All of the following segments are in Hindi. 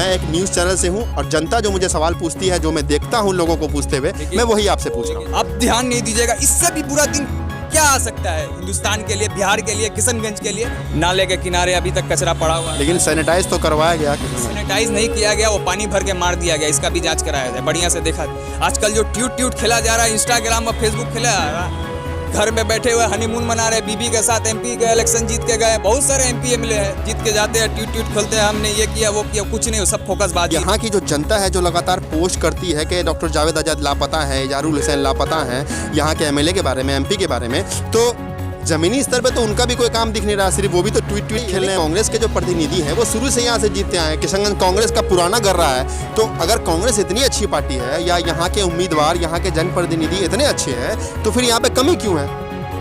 मैं एक न्यूज़ चैनल से हूँ और जनता जो मुझे सवाल पूछती है, जो मैं देखता हूँ लोगों को पूछते हुए, मैं वही आपसे पूछ रहा हूँ। अब ध्यान नहीं दीजिएगा, इससे भी बुरा दिन क्या आ सकता है हिंदुस्तान के लिए, बिहार के लिए, किशनगंज के लिए। नाले के किनारे अभी तक कचरा पड़ा हुआ है, लेकिन सैनिटाइज तो करवाया गया। सैनिटाइज नहीं किया गया, वो पानी भर के मार दिया गया। इसका भी जांच कराया जाए, बढ़िया से देखा। आजकल जो ट्यूट खेला जा रहा है इंस्टाग्राम और फेसबुक खेला जा रहा है, घर में बैठे हुए हनीमून मना रहे बीबी के साथ। एमपी के इलेक्शन जीत के गए, बहुत सारे एमपी एमएलए हैं, जीत के जाते हैं, ट्यूट खोलते हैं, हमने ये किया वो किया, कुछ नहीं, सब फोकसबाजी। यहाँ की जो जनता है जो लगातार पोस्ट करती है कि डॉक्टर जावेद आजाद लापता है, इजारुल हुसैन लापता है, यहाँ के एमएलए के बारे में, एमपी के बारे में, तो जमीनी स्तर पे तो उनका भी कोई काम दिख नहीं रहा, सिर्फ वो भी तो ट्वीट खेल रहे हैं। कांग्रेस के जो प्रतिनिधि हैं वो शुरू से यहाँ से जीतते आए हैं, किशनगंज कांग्रेस का पुराना घर रहा है। तो अगर कांग्रेस इतनी अच्छी पार्टी है या यहाँ के उम्मीदवार, यहाँ के जनप्रतिनिधि इतने अच्छे हैं, तो फिर यहाँ पे कमी क्यों है?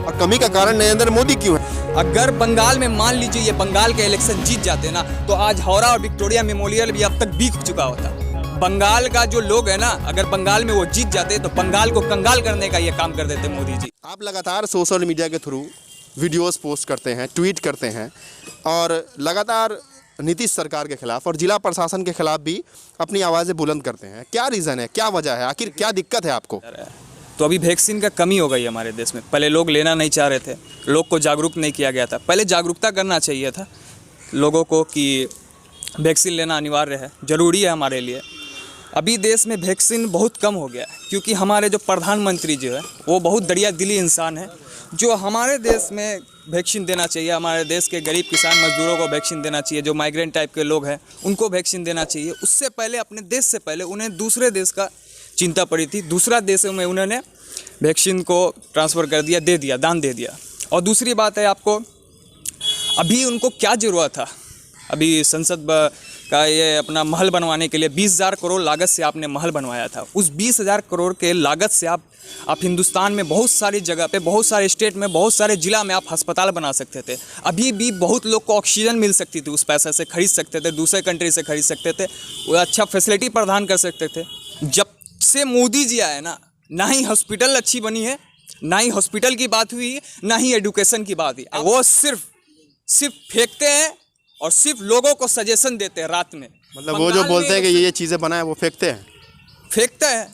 और कमी का कारण नरेंद्र मोदी क्यों है? अगर बंगाल में मान लीजिए ये बंगाल के इलेक्शन जीत जाते ना, तो आज हावड़ा और विक्टोरिया मेमोरियल भी अब तक बिक चुका होता। बंगाल का जो लोग है ना, अगर बंगाल में वो जीत जाते तो बंगाल को कंगाल करने का ये काम कर देते मोदी जी। आप लगातार सोशल मीडिया के थ्रू वीडियोस पोस्ट करते हैं, ट्वीट करते हैं और लगातार नीतीश सरकार के खिलाफ और जिला प्रशासन के खिलाफ भी अपनी आवाज़ें बुलंद करते हैं। क्या रीज़न है, क्या वजह है, आखिर क्या दिक्कत है आपको? तो अभी वैक्सीन का कमी हो गई है हमारे देश में। पहले लोग लेना नहीं चाह रहे थे, लोग को जागरूक नहीं किया गया था। पहले जागरूकता करना चाहिए था लोगों को कि वैक्सीन लेना अनिवार्य है, ज़रूरी है हमारे लिए। अभी देश में वैक्सीन बहुत कम हो गया है, क्योंकि हमारे जो प्रधानमंत्री जो है वो बहुत दरिया दिली इंसान है, जो हमारे देश में वैक्सीन देना चाहिए। हमारे देश के गरीब किसान मजदूरों को वैक्सीन देना चाहिए, जो माइग्रेंट टाइप के लोग हैं उनको वैक्सीन देना चाहिए। उससे पहले अपने देश से पहले उन्हें दूसरे देश का चिंता पड़ी थी, दूसरा देशों में उन्होंने वैक्सीन को ट्रांसफ़र कर दिया, दे दिया, दान दे दिया। और दूसरी बात है, आपको अभी उनको क्या ज़रूरत था? अभी संसद का ये अपना महल बनवाने के लिए 20,000 करोड़ लागत से आपने महल बनवाया था। उस 20,000 करोड़ के लागत से आप हिंदुस्तान में बहुत सारी जगह पे, बहुत सारे स्टेट में, बहुत सारे ज़िला में आप अस्पताल बना सकते थे। अभी भी बहुत लोग को ऑक्सीजन मिल सकती थी, उस पैसे से खरीद सकते थे, दूसरे कंट्री से खरीद सकते थे, वो अच्छा फैसिलिटी प्रदान कर सकते थे। जब से मोदी जी आए ना ही हॉस्पिटल अच्छी बनी है, ना ही हॉस्पिटल की बात हुई है, ना ही एडुकेशन की बात हुई। वो सिर्फ फेंकते हैं और सिर्फ लोगों को सजेशन देते हैं रात में। मतलब वो जो बोलते हैं कि ये चीज़ें बनाए वो फेंकते हैं।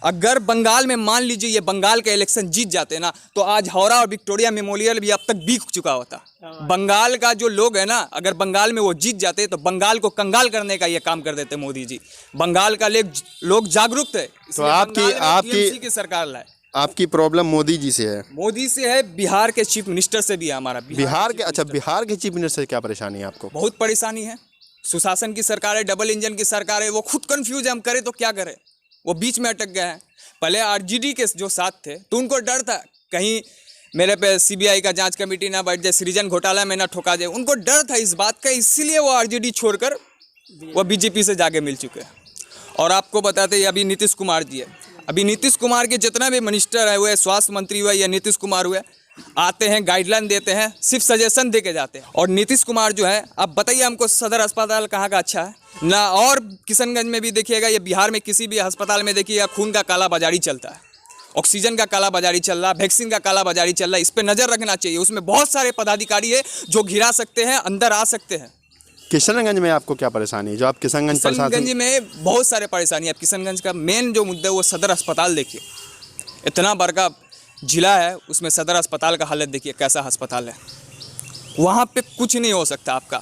अगर बंगाल में मान लीजिए ये बंगाल के इलेक्शन जीत जाते ना, तो आज हावड़ा और विक्टोरिया मेमोरियल भी अब तक बिक चुका होता। बंगाल का जो लोग है ना, अगर बंगाल में वो जीत जाते तो बंगाल को कंगाल करने का ये काम कर देते मोदी जी। बंगाल का लोग जागरूक थे, तो आपकी सरकार लाए। आपकी प्रॉब्लम मोदी जी से है? मोदी से है, बिहार के चीफ मिनिस्टर से भी है हमारा। बिहार के, अच्छा, बिहार के चीफ मिनिस्टर से क्या परेशानी है आपको? बहुत परेशानी है। सुशासन की सरकार है, डबल इंजन की सरकार है, वो खुद कंफ्यूज है, हम करें तो क्या करें। वो बीच में अटक गए हैं। पहले आरजेडी के जो साथ थे तो उनको डर था कहीं मेरे पे सीबीआई का जांच कमेटी ना बैठ जाए, सृजन घोटाला में ना ठोका जाए, उनको डर था इस बात का, इसीलिए वो आरजेडी छोड़कर वो बीजेपी से जाके मिल चुके हैं। और आपको बताते हैं अभी नीतीश कुमार जी है, अभी नीतीश कुमार के जितना भी मिनिस्टर है हुए, स्वास्थ्य मंत्री हुए या नीतीश कुमार हुए, आते हैं, गाइडलाइन देते हैं, सिर्फ सजेशन दे के जाते हैं। और नीतीश कुमार जो है, अब बताइए हमको सदर अस्पताल कहाँ का अच्छा है ना? और किशनगंज में भी देखिएगा, ये बिहार में किसी भी अस्पताल में देखिएगा खून का काला बाजारी चलता है, ऑक्सीजन का काला बाजारी चल रहा है, वैक्सीन का काला बाजारी चल रहा है। इस पर नज़र रखना चाहिए। उसमें बहुत सारे पदाधिकारी है जो घिरा सकते हैं, अंदर आ सकते हैं। किशनगंज में आपको क्या परेशानी है जो आप किशनगंज में बहुत सारे परेशानी है। किशनगंज का मेन जो मुद्दा है वो सदर अस्पताल देखिए, इतना बड़ा जिला है, उसमें सदर अस्पताल का हालत देखिए कैसा अस्पताल है। वहाँ पे कुछ नहीं हो सकता आपका,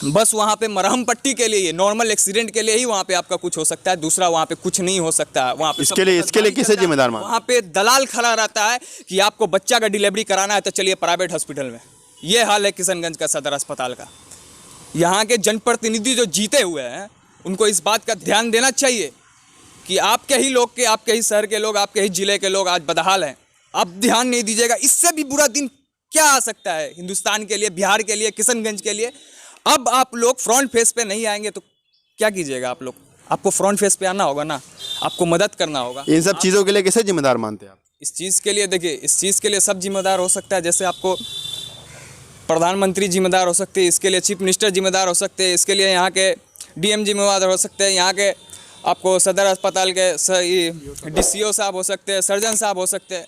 बस वहाँ पे मरहम पट्टी के लिए, नॉर्मल एक्सीडेंट के लिए ही वहाँ पे आपका कुछ हो सकता है, दूसरा वहाँ पे कुछ नहीं हो सकता है। वहाँ पे इसके लिए किसे जिम्मेदार मानते? वहाँ पे दलाल खड़ा रहता है कि आपको बच्चा का डिलीवरी कराना है तो चलिए प्राइवेट हॉस्पिटल में। ये हाल है किशनगंज का सदर अस्पताल का। यहाँ के जनप्रतिनिधि जो जीते हुए हैं उनको इस बात का ध्यान देना चाहिए कि आपके ही लोग के, आपके ही शहर के लोग, आपके ही जिले के लोग आज बदहाल हैं। अब ध्यान नहीं दीजिएगा, इससे भी बुरा दिन क्या आ सकता है हिंदुस्तान के लिए, बिहार के लिए, किशनगंज के लिए। अब आप लोग फ्रंट फेस पे नहीं आएंगे तो क्या कीजिएगा आप लोग? आपको फ्रंट फेस पे आना होगा ना, आपको मदद करना होगा। इन सब चीज़ों के लिए किसे जिम्मेदार मानते हैं आप? इस चीज़ के लिए देखिए, इस चीज़ के लिए सब जिम्मेदार हो सकता है। जैसे आपको प्रधानमंत्री जिम्मेदार हो सकते हैं, इसके लिए चीफ मिनिस्टर जिम्मेदार हो सकते हैं, इसके लिए यहाँ के डीएम जिम्मेदार हो सकते हैं, यहाँ के आपको सदर अस्पताल के DCO साहब हो सकते हैं, सर्जन साहब हो सकते हैं।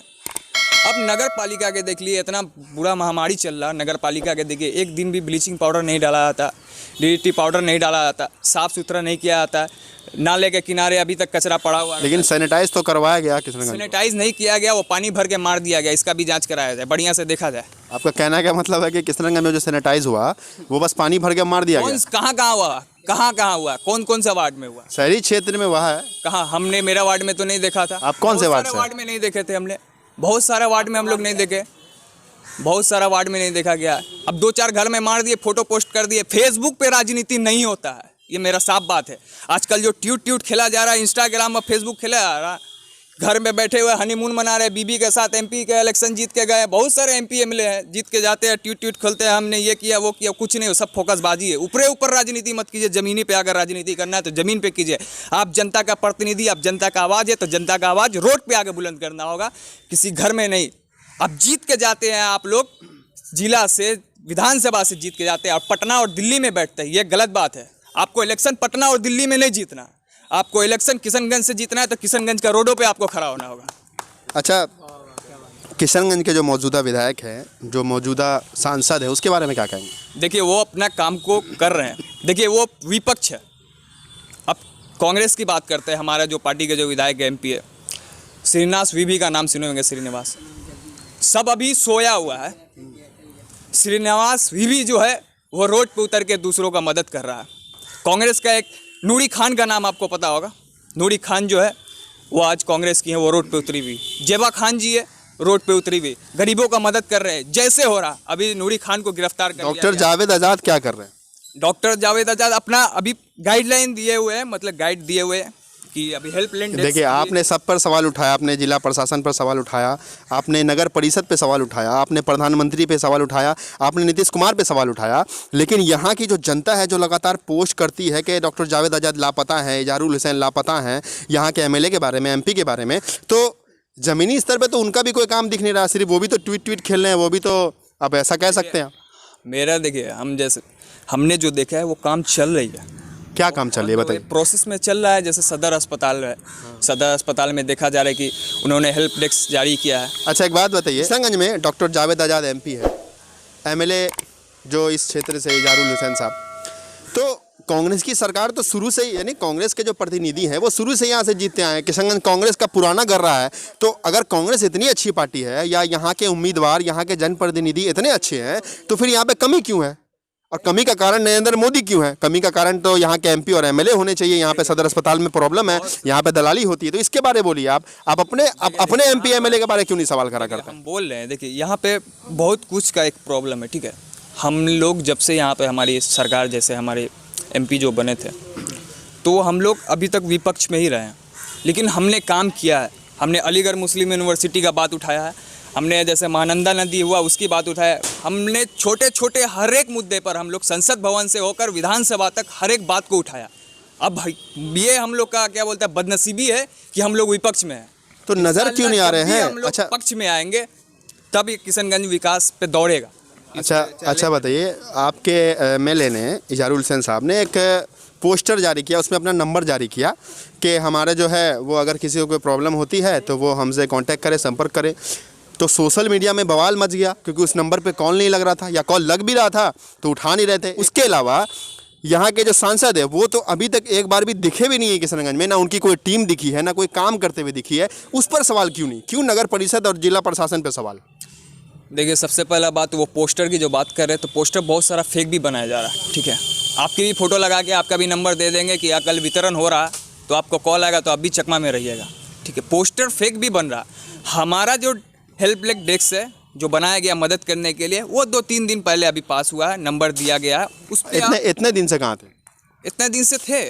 अब नगर पालिका के देख लिए, इतना बुरा महामारी चल रहा, नगर पालिका के देखिए एक दिन भी ब्लीचिंग पाउडर नहीं डाला जाता, डीडीटी पाउडर नहीं डाला जाता, साफ़ सुथरा नहीं किया जाता, नाले के किनारे अभी तक कचरा पड़ा हुआ है। लेकिन सैनिटाइज तो करवाया गया किशनगंज। सैनिटाइज नहीं किया गया, वो पानी भर के मार दिया गया, इसका भी जांच कराया जाए, बढ़िया से देखा जाए। आपका कहना क्या मतलब है कि किशनगंज में जो सैनिटाइज हुआ वो बस पानी भर के मार दिया गया? कहाँ हुआ, कहाँ हुआ, कौन सा वार्ड में हुआ? शहरी क्षेत्र में हुआ है। कहाँ? हमने, मेरा वार्ड में तो नहीं देखा था। आप कौन से वार्ड से? वार्ड में नहीं देखे थे हमने, बहुत सारा वार्ड में हम लोग नहीं देखे, बहुत सारा वार्ड में नहीं देखा गया। अब 2-4 घर में मार दिए, फोटो पोस्ट कर दिए। फेसबुक पे राजनीति नहीं होता है, ये मेरा साफ बात है। आजकल जो ट्यूट खेला जा रहा है, इंस्टाग्राम और फेसबुक खेला जा रहा है, घर में बैठे हुए हनीमून मना रहे, बीबी के साथ एमपी के इलेक्शन जीत के गए, बहुत सारे एमपी एमएलए हैं, जीत के जाते हैं, ट्यूट खोलते हैं, हमने ये किया वो किया, कुछ नहीं, सब फोकसबाजी है। ऊपर राजनीति मत कीजिए, ज़मीनी पे अगर राजनीति करना है तो ज़मीन पे कीजिए। आप जनता का प्रतिनिधि, आप जनता का आवाज़ है, तो जनता का आवाज़ रोड पे आगे बुलंद करना होगा, किसी घर में नहीं। अब जीत के जाते हैं आप लोग, जिला से, विधानसभा से जीत के जाते हैं और पटना और दिल्ली में बैठते हैं, ये गलत बात है। आपको इलेक्शन पटना और दिल्ली में नहीं जीतना, आपको इलेक्शन किशनगंज से जीतना है, तो किशनगंज का रोडों पे आपको खड़ा होना होगा। अच्छा, किशनगंज के जो मौजूदा विधायक हैं, जो मौजूदा सांसद है, उसके बारे में क्या कहेंगे? देखिए वो अपना काम को कर रहे हैं, देखिए वो विपक्ष है। अब कांग्रेस की बात करते हैं, हमारा जो पार्टी के जो विधायक एमपी है श्रीनिवास वीवी का नाम सुने होंगे, श्रीनिवास, सब अभी सोया हुआ है। श्रीनिवास वीवी जो है वो रोड पे उतर के दूसरों का मदद कर रहा है। कांग्रेस का एक नूरी खान का नाम आपको पता होगा, नूरी खान जो है वो आज कांग्रेस की है, वो रोड पे उतरी हुई। जेबा खान जी है, रोड पे उतरी हुई, गरीबों का मदद कर रहे हैं, जैसे हो रहा। अभी नूरी खान को गिरफ्तार कर लिया गया। डॉक्टर जावेद आज़ाद क्या कर रहे हैं? डॉक्टर जावेद आज़ाद अपना अभी गाइडलाइन दिए हुए हैं, मतलब गाइड दिए हुए हैं कि अभी हेल्पलाइन। देखिए, आपने सब पर सवाल उठाया, आपने जिला प्रशासन पर सवाल उठाया, आपने नगर परिषद पे सवाल उठाया, आपने प्रधानमंत्री पे सवाल उठाया, आपने नीतीश कुमार पे सवाल उठाया, लेकिन यहाँ की जो जनता है जो लगातार पोस्ट करती है कि डॉक्टर जावेद आज़ाद लापता है, इजारुल हुसैन लापता हैं, यहाँ के एमएलए के बारे में, एमपी के बारे में, तो ज़मीनी स्तर पर तो उनका भी कोई काम दिख नहीं रहा, सिर्फ वो भी तो ट्वीट खेल रहे हैं, वो भी तो, अब ऐसा कह सकते हैं? मेरा देखिए, हमने जो देखा है वो काम चल रही है। क्या काम चल रही है बताइए? प्रोसेस में चल रहा है, जैसे सदर अस्पताल है, सदर अस्पताल में देखा जा रहा है कि उन्होंने हेल्प डेस्क जारी किया है। अच्छा, एक बात बताइए, किशनगंज में डॉक्टर जावेद आज़ाद एमपी है, एमएलए जो इस क्षेत्र से इजारुल हुसैन साहब, तो कांग्रेस की सरकार तो शुरू से ही, यानी कांग्रेस के जो प्रतिनिधि हैं वो शुरू से यहाँ से जीतते आए हैं। किशनगंज कांग्रेस का पुराना कर रहा है, तो अगर कांग्रेस इतनी अच्छी पार्टी है, या यहाँ के उम्मीदवार, यहाँ के जनप्रतिनिधि इतने अच्छे हैं, तो फिर यहाँ पे कमी क्यों है? और कमी का कारण नरेंद्र मोदी क्यों है? कमी का कारण तो यहाँ के एमपी और एमएलए होने चाहिए। यहाँ पे सदर अस्पताल में प्रॉब्लम है, यहाँ पे दलाली होती है, तो इसके बारे में बोलिए। आप अपने एमपी एमएलए के बारे क्यों नहीं सवाल करा करते? हम बोल रहे हैं, देखिए यहाँ पे बहुत कुछ का एक प्रॉब्लम है, ठीक है। हम लोग जब से यहाँ पे हमारी सरकार, जैसे हमारे एमपी जो बने थे, तो हम लोग अभी तक विपक्ष में ही रहे हैं, लेकिन हमने काम किया है। हमने अलीगढ़ मुस्लिम यूनिवर्सिटी का बात उठाया है, हमने जैसे महानंदा नदी हुआ उसकी बात उठाया, हमने छोटे छोटे हर एक मुद्दे पर हम लोग संसद भवन से होकर विधानसभा तक हर एक बात को उठाया। अब ये हम लोग का क्या बोलते हैं, बदनसीबी है कि हम लोग विपक्ष में हैं। तो नज़र क्यों नहीं आ रहे हैं? हम लोग पक्ष में आएंगे तब ये किशनगंज विकास पे दौड़ेगा। अच्छा बताइए, आपके एमएलए ने, इजारुल हुसैन साहब ने एक पोस्टर जारी किया, उसमें अपना नंबर जारी किया कि हमारे जो है वो, अगर किसी को कोई प्रॉब्लम होती है तो वो हमसे कांटेक्ट करें, संपर्क करें। तो सोशल मीडिया में बवाल मच गया, क्योंकि उस नंबर पे कॉल नहीं लग रहा था, या कॉल लग भी रहा था तो उठा नहीं रहे थे। उसके अलावा यहाँ के जो सांसद है वो तो अभी तक एक बार भी दिखे भी नहीं है किशनगंज में, ना उनकी कोई टीम दिखी है, ना कोई काम करते हुए दिखी है। उस पर सवाल क्यों नहीं? क्यों नगर परिषद और जिला प्रशासन पर सवाल? देखिए, सबसे पहला बात, वो पोस्टर की जो बात कर रहे हैं, तो पोस्टर बहुत सारा फेक भी बनाया जा रहा है, ठीक है। आपकी भी फ़ोटो लगा के आपका भी नंबर दे देंगे कि कल वितरण हो रहा है तो आपको कॉल आएगा, तो आप भी चकमा में रहिएगा, ठीक है। पोस्टर फेक भी बन रहा। हमारा जो हेल्प डेस्क है जो बनाया गया मदद करने के लिए, वो 2-3 दिन पहले अभी पास हुआ है, नंबर दिया गया है उस पर। इतने दिन से कहाँ थे? इतने दिन से थे,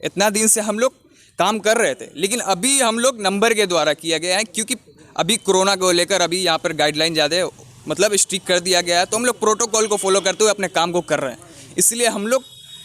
इतना दिन से हम लोग काम कर रहे थे, लेकिन अभी हम लोग नंबर के द्वारा किया गया है, क्योंकि अभी कोरोना को लेकर अभी यहाँ पर गाइडलाइन ज़्यादा मतलब स्ट्रिक्ट कर दिया गया है, तो हम लोग प्रोटोकॉल को फॉलो करते हुए अपने काम को कर रहे हैं। इसलिए हम लोग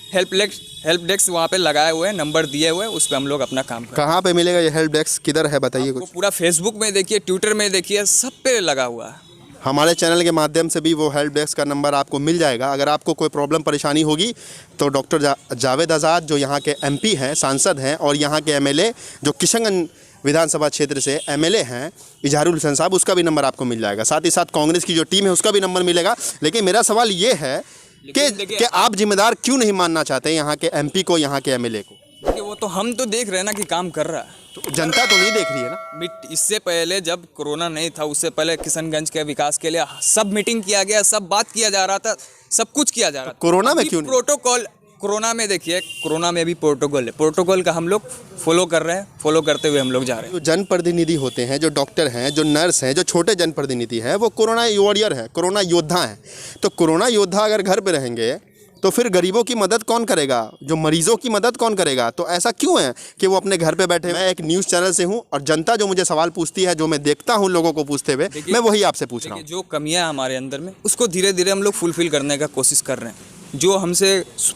हेल्प डेस्क वहाँ पे लगाए हुए हैं, नंबर दिए हुए हैं, उस पर हम लोग अपना काम कर। कहाँ पे मिलेगा ये हेल्प डेस्क? किधर है बताइए कुछ? पूरा फेसबुक में देखिए, ट्विटर में देखिए, सब पे लगा हुआ है। हमारे चैनल के माध्यम से भी वो हेल्प डेस्क का नंबर आपको मिल जाएगा। अगर आपको कोई प्रॉब्लम परेशानी होगी तो डॉक्टर जावेद आज़ाद जो यहाँ के एमपी हैं, सांसद हैं, और यहाँ के एमएलए जो किशनगंज विधानसभा क्षेत्र से एमएलए हैं इजहारुल हुसैन साहब, उसका भी नंबर आपको मिल जाएगा। साथ ही साथ कांग्रेस की जो टीम है उसका भी नंबर मिलेगा। लेकिन मेरा सवाल ये है कि आप जिम्मेदार क्यों नहीं मानना चाहते यहाँ के एमपी को, यहाँ के एमएलए को? देखिए वो तो हम तो देख रहे हैं ना कि काम कर रहा है। तो जनता तो नहीं देख रही है ना। इससे पहले जब कोरोना नहीं था उससे पहले किशनगंज के विकास के लिए सब मीटिंग किया गया, सब बात किया जा रहा था, सब कुछ किया जा रहा था। कोरोना में क्यों नहीं? प्रोटोकॉल, कोरोना में देखिए, कोरोना में भी प्रोटोकॉल है, प्रोटोकॉल का हम लोग फॉलो कर रहे हैं, फॉलो करते हुए हम लोग जा रहे हैं। जो जनप्रतिनिधि होते हैं, जो डॉक्टर हैं, जो नर्स हैं, जो छोटे जनप्रतिनिधि हैं, वो कोरोना वॉरियर है, कोरोना योद्धा हैं। तो कोरोना योद्धा अगर घर पे रहेंगे तो फिर गरीबों की मदद कौन करेगा, जो मरीजों की मदद कौन करेगा? तो ऐसा क्यों है कि वो अपने घर पे बैठे? मैं एक न्यूज़ चैनल से हूँ और जनता जो मुझे सवाल पूछती है, जो मैं देखता हूँ लोगों को पूछते हुए, मैं वही आपसे पूछ रहा हूँ। जो कमियां हमारे अंदर में, उसको धीरे धीरे हम लोग फुलफिल करने का कोशिश कर रहे हैं। जो हमसे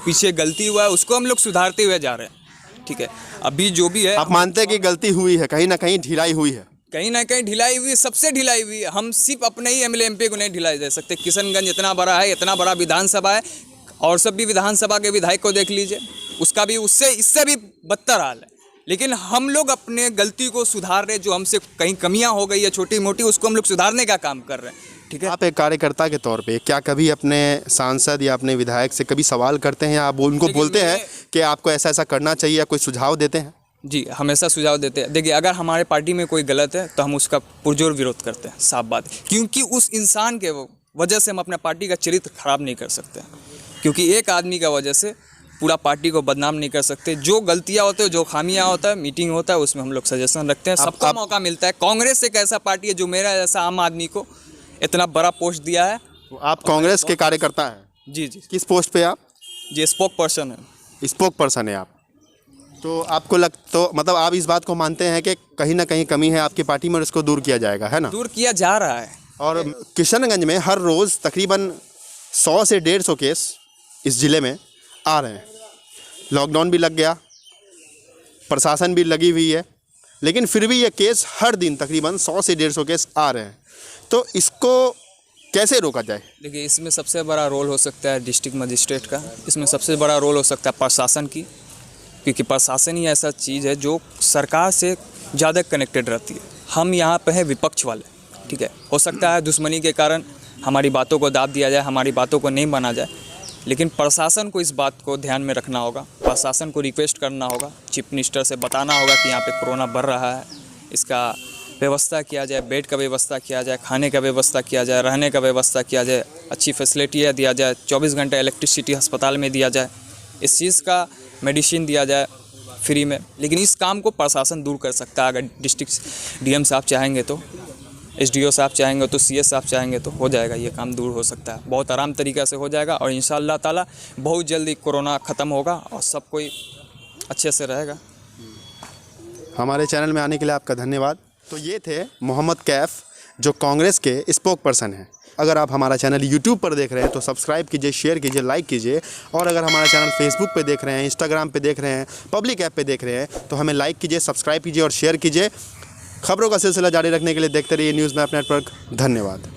पीछे गलती हुआ है उसको हम लोग सुधारते हुए जा रहे हैं। ठीक है, अभी जो भी है, आप मानते हैं कि गलती हुई है, कहीं ना कहीं ढिलाई हुई है? कहीं ना कहीं ढिलाई हुई, सबसे ढिलाई हुई है। हम सिर्फ अपने ही एमएलए एमपी को नहीं ढिलाई दे सकते। किशनगंज इतना बड़ा है, इतना बड़ा विधानसभा है, और सब भी विधानसभा के विधायक को देख लीजिए, उसका भी इससे भी बदतर हाल है। लेकिन हम लोग अपने गलती को सुधार रहे, जो हमसे कहीं कमियां हो गई है छोटी मोटी, उसको हम लोग सुधारने का काम कर रहे हैं। ठीक है, आप एक कार्यकर्ता के तौर पे क्या कभी अपने सांसद या अपने विधायक से कभी सवाल करते हैं, आप उनको बोलते हैं कि आपको ऐसा ऐसा करना चाहिए, या कोई सुझाव देते हैं? जी, हमेशा सुझाव देते हैं। देखिए, अगर हमारे पार्टी में कोई गलत है तो हम उसका पुरजोर विरोध करते हैं, साफ बात। क्योंकि उस इंसान के वजह से हम अपने पार्टी का चरित्र खराब नहीं कर सकते, क्योंकि एक आदमी का वजह से पूरा पार्टी को बदनाम नहीं कर सकते। जो गलतियां होते हैं, जो खामियां होता है, मीटिंग होता है, उसमें हम लोग सजेशन रखते हैं, सबको मौका मिलता है। कांग्रेस एक ऐसा पार्टी है जो मेरा जैसा आम आदमी को इतना बड़ा पोस्ट दिया है। आप कांग्रेस के कार्यकर्ता हैं? जी जी। किस पोस्ट पे आप? जी, स्पोक पर्सन है। स्पोक पर्सन है आप? तो आपको तो मतलब आप इस बात को मानते हैं कि कहीं ना कहीं कमी है आपकी पार्टी में और इसको दूर किया जाएगा, है ना? दूर किया जा रहा है। और किशनगंज में हर रोज़ तकरीबन 100 से 150 केस इस ज़िले में आ रहे हैं। लॉकडाउन भी लग गया, प्रशासन भी लगी हुई है, लेकिन फिर भी ये केस हर दिन तकरीबन 100 से 150 केस आ रहे हैं। तो इसको कैसे रोका जाए? देखिए, इसमें सबसे बड़ा रोल हो सकता है डिस्ट्रिक्ट मजिस्ट्रेट का, इसमें सबसे बड़ा रोल हो सकता है प्रशासन की, क्योंकि प्रशासन ही ऐसा चीज़ है जो सरकार से ज़्यादा कनेक्टेड रहती है। हम यहाँ पे हैं विपक्ष वाले, ठीक है। हो सकता है दुश्मनी के कारण हमारी बातों को दाब दिया जाए, हमारी बातों को नहीं माना जाए, लेकिन प्रशासन को इस बात को ध्यान में रखना होगा। प्रशासन को रिक्वेस्ट करना होगा, चीफ मिनिस्टर से बताना होगा कि यहाँ पे कोरोना बढ़ रहा है, इसका व्यवस्था किया जाए, बेड का व्यवस्था किया जाए, खाने का व्यवस्था किया जाए, रहने का व्यवस्था किया जाए, अच्छी फैसिलिटी दिया जाए, 24 घंटे इलेक्ट्रिसिटी अस्पताल में दिया जाए, इस चीज़ का मेडिसिन दिया जाए फ्री में। लेकिन इस काम को प्रशासन दूर कर सकता है। अगर डिस्ट्रिक्ट डीएम साहब चाहेंगे तो, एसडीओ साहब चाहेंगे तो, सीएस साहब चाहेंगे तो हो जाएगा, ये काम दूर हो सकता है, बहुत आराम तरीक़ा से हो जाएगा। और इंशाअल्लाह ताला बहुत जल्दी कोरोना ख़त्म होगा और सब कोई अच्छे से रहेगा। हमारे चैनल में आने के लिए आपका धन्यवाद। तो ये थे मोहम्मद कैफ, जो कांग्रेस के स्पोक पर्सन हैं। अगर आप हमारा चैनल यूट्यूब पर देख रहे हैं तो सब्सक्राइब कीजिए, शेयर कीजिए, लाइक कीजिए। और अगर हमारा चैनल फेसबुक पे देख रहे हैं, इंस्टाग्राम पे देख रहे हैं, पब्लिक ऐप पे देख रहे हैं, तो हमें लाइक कीजिए, सब्सक्राइब कीजिए और शेयर कीजिए। खबरों का सिलसिला जारी रखने के लिए देखते रहिए न्यूज़ मैप नेटवर्क। धन्यवाद।